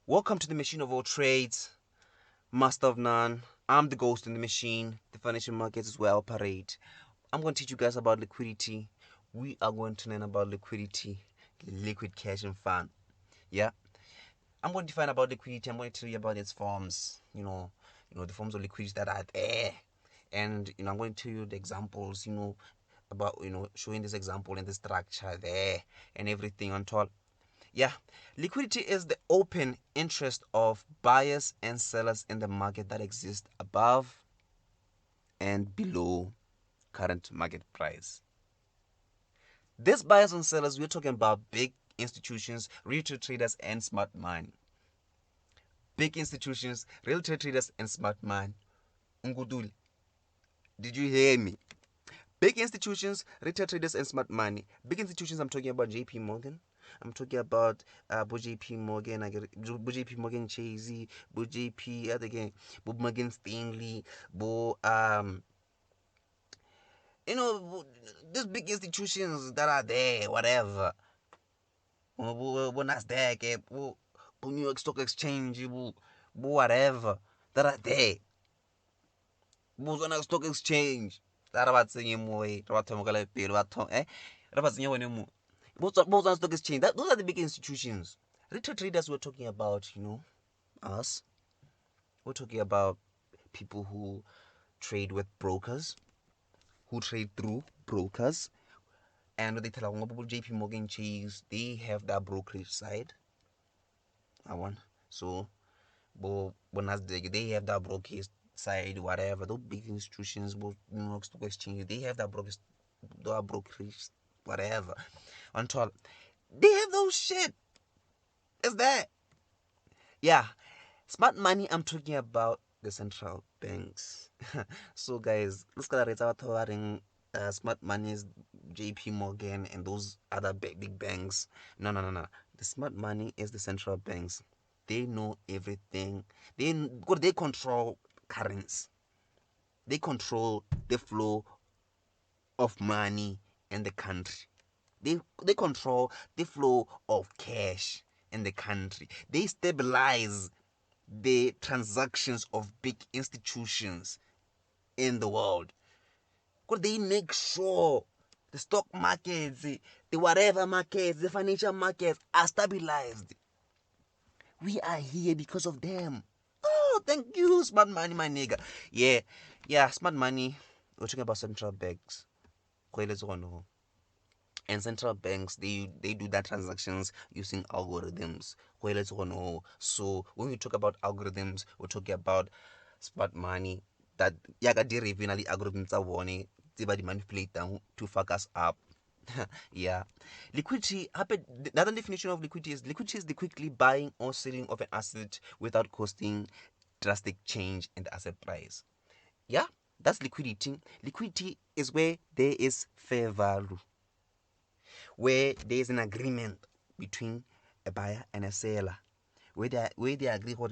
Welcome to the machine of all trades, master of none. I'm the ghost in the machine. The financial markets is where I operate. I'm going to teach you guys about liquidity. We are going to learn about liquidity, liquid cash and fund. Yeah, I'm going to define about liquidity. I'm going to tell you about its forms. The forms of liquidity that are there, and I'm going to tell you the examples. About showing this example and the structure there and everything on top. Yeah, liquidity is the open interest of buyers and sellers in the market that exists above and below current market price. These buyers and sellers, we're talking about big institutions, retail traders, and smart money. Big institutions, retail traders, and smart money. Nguduli, did you hear me? Big institutions, retail traders, and smart money. Big institutions, I'm talking about JP Morgan. I'm talking about JP Morgan, JP Morgan Chase, JP again, Morgan Stanley, these big institutions that are there, whatever. Nasdaq, New York Stock Exchange, whatever that are there. New Stock Exchange. That about saying more, about Both stock exchange. Those are the big institutions. Retail traders, we're talking about, us. We're talking about people who trade with brokers, who trade through brokers. And they tell us JP Morgan Chase, they have that brokerage side. So, they have that brokerage side, whatever. Those big institutions, both New York Stock Exchange, they have that brokerage, whatever. On top, they have those shit. It's there. Yeah, smart money, I'm talking about the central banks. So guys, let's get about smart money is JP Morgan and those other big banks. No. The smart money is the central banks. They know everything. They control currency. They control the flow of money in the country. They control the flow of cash in the country. They stabilize the transactions of big institutions in the world. Because they make sure the stock markets, the whatever markets, the financial markets are stabilized. We are here because of them. Oh, thank you, smart money, my nigga. Yeah, smart money. We're talking about central banks. And central banks, they do that transactions using algorithms. So when we talk about algorithms, we're talking about smart money that the algorithms are warning they manipulate them to fuck us up. Yeah. Liquidity, the other definition of liquidity is the quickly buying or selling of an asset without costing drastic change in the asset price. Yeah, that's liquidity. Liquidity is where there is fair value, where there is an agreement between a buyer and a seller, where they agree what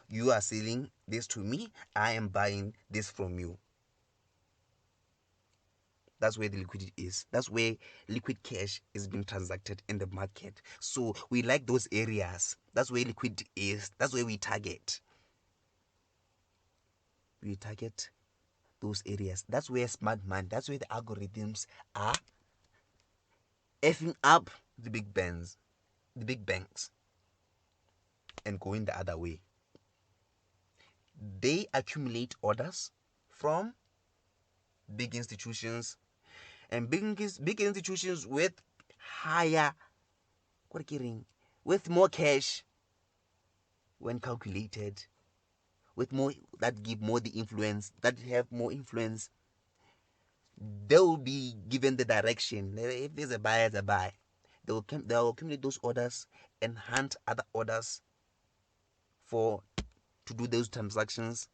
you are selling this to me, I am buying this from you. That's where the liquidity is. That's where liquid cash is being transacted in the market. So we like those areas. That's where liquidity is. That's where we target. We target those areas. That's where smart money, that's where the algorithms are effing up the big banks, and going the other way. They accumulate orders from big institutions, and big institutions with higher, with more cash when calculated, with more that give more the influence, that have more influence. They will be given the direction. If there's a buyer, it's a buy. They'll accumulate those orders and hunt other orders to do those transactions.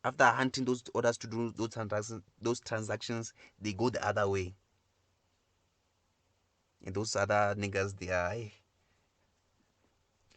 After hunting those orders to do those transactions, they go the other way. And those other niggas, they are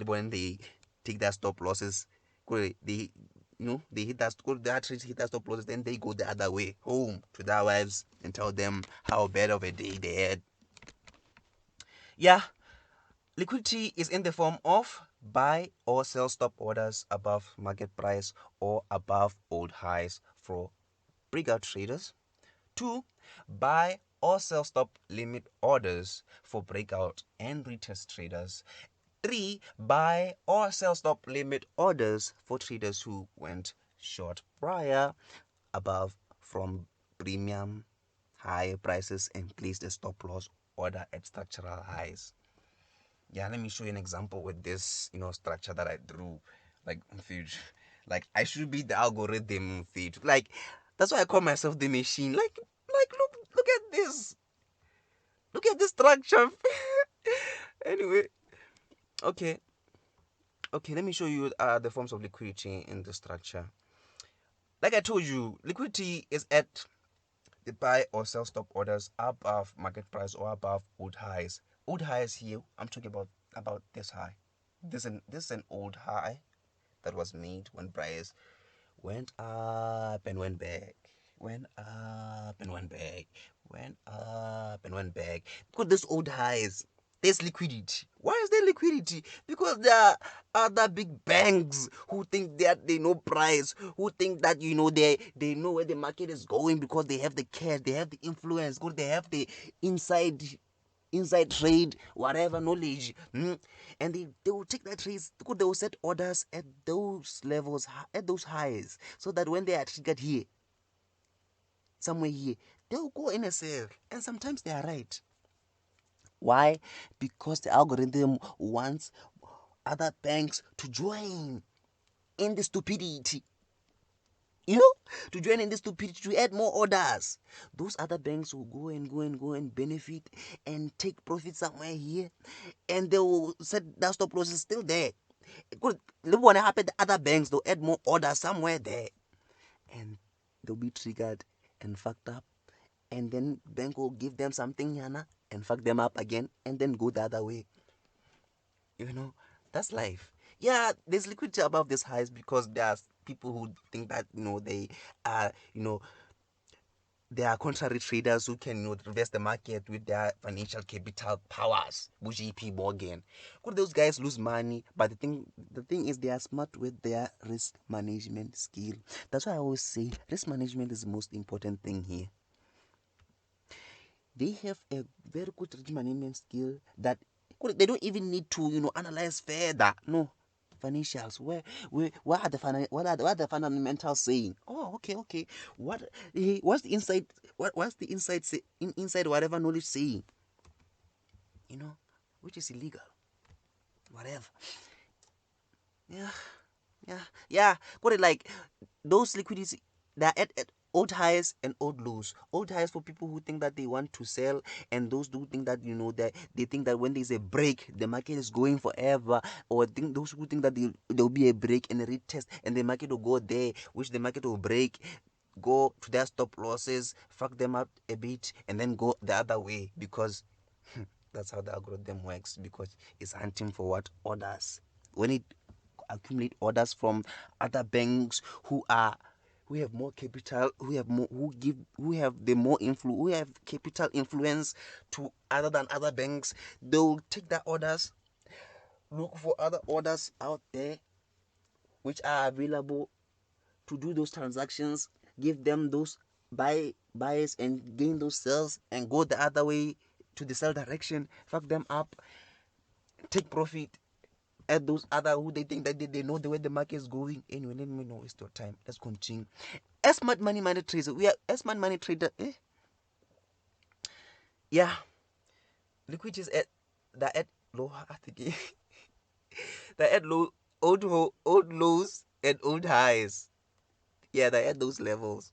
when they take their stop losses, they hit that stop losses, then they go the other way home to their wives and tell them how bad of a day they had. Yeah, Liquidity is in the form of buy or sell stop orders above market price or above old highs for breakout traders. 2. Buy or sell stop limit orders for breakout and retest traders. 3. Buy or sell stop limit orders for traders who went short prior above from premium high prices and placed a stop loss order at structural highs. Yeah, let me show you an example with this, structure that I drew, like huge. Like I should be the algorithm feed. Like that's why I call myself the machine. Like look at this. Look at this structure. Anyway, okay. Okay, let me show you the forms of liquidity in the structure. Like I told you, liquidity is at the buy or sell stop orders above market price or above old highs. Old highs here, I'm talking about this high. This is an old high that was made when price went up and went back. Went up and went back. Went up and went back. Because this old highs, there's liquidity. Why is there liquidity? Because there are other big banks who think that they know price, who think that they know where the market is going because they have the cash, they have the influence, because they have the inside trade, whatever knowledge, and they will take that trades because they will set orders at those levels, at those highs, so that when they are triggered here, somewhere here, they will go in a sale, and sometimes they are right. Why? Because the algorithm wants other banks to join in the stupidity. To join in this to add more orders. Those other banks will go and benefit and take profit somewhere here, and they will set that stop loss is still there. Look what happen. The other banks, they'll add more orders somewhere there, and they'll be triggered and fucked up, and then bank will give them something yana and fuck them up again, and then go the other way. That's life. Yeah, there's liquidity above these highs because there's people who think that are there are contrary traders who can reverse the market with their financial capital powers. JP Morgan. Could those guys lose money? But the thing is, they are smart with their risk management skill. That's why I always say risk management is the most important thing here. They have a very good risk management skill that they don't even need to analyze further. No, financials. What are the fundamentals saying? Oh, okay. What's the inside? What's the inside say, inside whatever knowledge saying? Which is illegal. Whatever. Yeah. Got it. Like those liquidity, they're at old highs and old lows. Old highs for people who think that they want to sell, and those who think that that they think that when there's a break, the market is going forever, or those who think that there'll be a break and a retest, and the market will go there, which the market will break, go to their stop losses, fuck them up a bit, and then go the other way because that's how the algorithm works. Because it's hunting for what orders. When it accumulate orders from other banks who have more capital, who have the more influence, who have capital influence to other than other banks, they'll take their orders, look for other orders out there which are available to do those transactions, give them those buys and gain those sales, and go the other way to the sell direction, fuck them up, take profit at those other who they think that they know the way the market is going. Anyway, let me know waste your time. Let's continue. As smart money minded traders, we are as smart money trader. Yeah, liquidity is at low. I think they're at low old lows and old highs. Yeah, they're at those levels.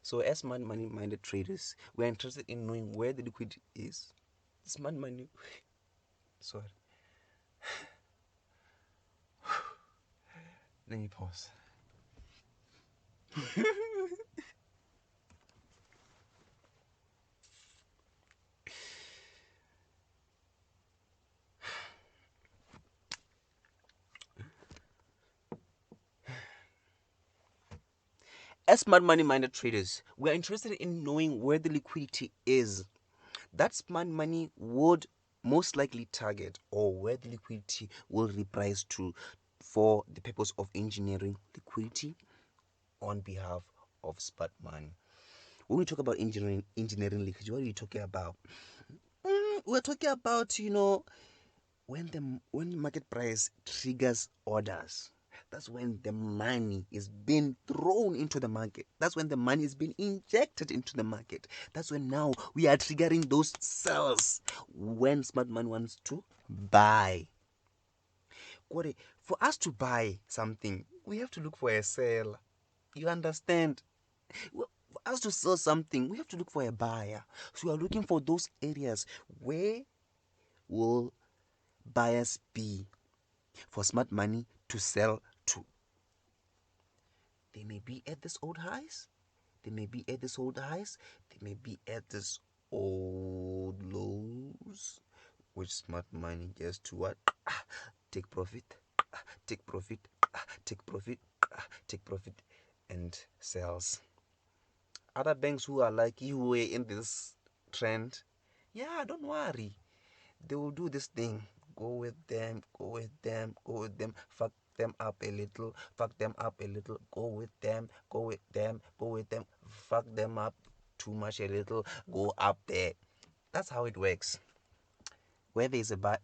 So as smart money minded traders, we're interested in knowing where the liquidity is. Smart money. Sorry. Let me pause. As smart money minded traders, we are interested in knowing where the liquidity is. That smart money would most likely target or where the liquidity will reprice to for the purpose of engineering liquidity on behalf of smart money. When we talk about engineering liquidity, what are we talking about? We're talking about, when the market price triggers orders. That's when the money is being thrown into the market. That's when the money is being injected into the market. That's when now we are triggering those sells when smart money wants to buy. For us to buy something, we have to look for a sale. You understand? For us to sell something, we have to look for a buyer. So we are looking for those areas where will buyers be for smart money to sell to. They may be at this old highs. They may be at this old highs. They may be at this old lows. Which smart money gets to what? Take profit, take profit, take profit, take profit, and sells. Other banks who are like you were in this trend, yeah, don't worry. They will do this thing. Go with them, go with them, go with them, fuck them up a little, fuck them up a little, go with them, go with them, go with them, fuck them up too much a little, go up there. That's how it works. Where there's a buy,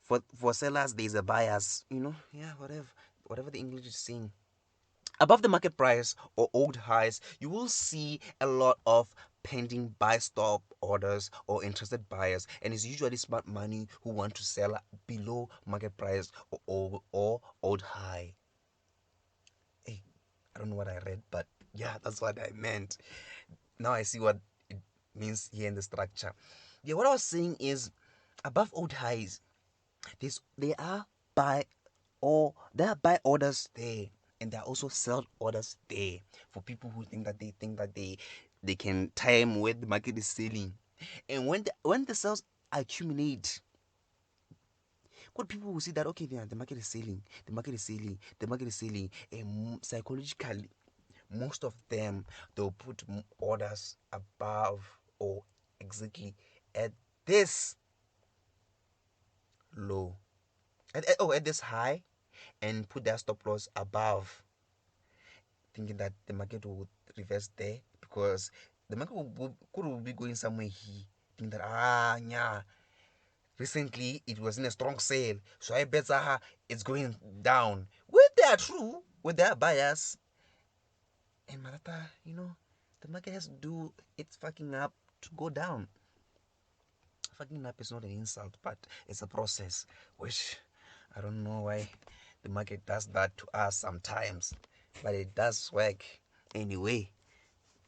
for sellers there's a bias, yeah, whatever the English is saying. Above the market price or old highs, you will see a lot of pending buy stop orders or interested buyers, and it's usually smart money who want to sell below market price or old high. Hey, I don't know what I read, but yeah, that's what I meant. Now I see what it means here in the structure. Yeah, what I was saying is above old highs, there are buy orders there, and there are also sell orders there for people who think that they can time where the market is selling. And when the sales accumulate, what people will see that okay, the market is selling, the market is selling, the market is selling, and psychologically most of them they'll put orders above or exactly at this low, at this high, and put their stop loss above, thinking that the market will reverse there because the market could be going somewhere here. Thinking that yeah, recently it was in a strong sale, so I bet it's going down. Well, they are true with their buyers, and Marata, the market has to do its fucking up to go down. Fucking up is not an insult, but it's a process, which I don't know why the market does that to us sometimes, but it does work anyway.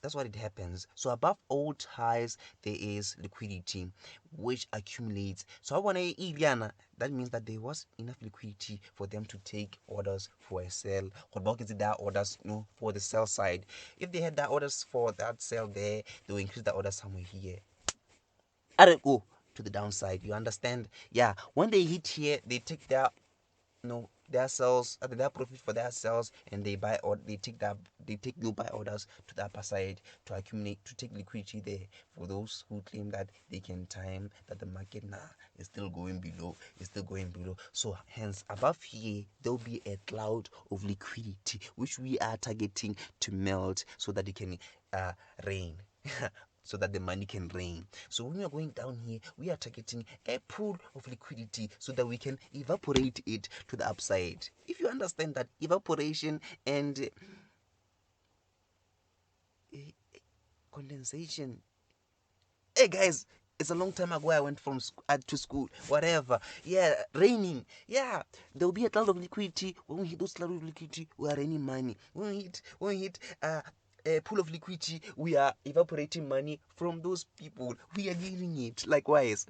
That's what it happens. So above old highs, there is liquidity, which accumulates. So I want to Iliana. That means that there was enough liquidity for them to take orders for a sell. What is that orders, for the sell side? If they had that orders for that sell there, they will increase the order somewhere here. I don't go to the downside. You understand? Yeah. When they hit here, they take their sales, their profit for their sales, and they buy or they take new buy orders to the upper side to accumulate, to take liquidity there for those who claim that they can time that the market is still going below, so hence above here there'll be a cloud of liquidity which we are targeting to melt so that it can rain. So that the money can rain. So when we are going down here, we are targeting a pool of liquidity so that we can evaporate it to the upside. If you understand that evaporation and condensation, hey guys, it's a long time ago I went to school, whatever. Yeah, raining. Yeah, there will be a cloud of liquidity. When we hit those cloud of liquidity, we are raining money. When we hit a pool of liquidity, we are evaporating money from those people. We are giving it likewise.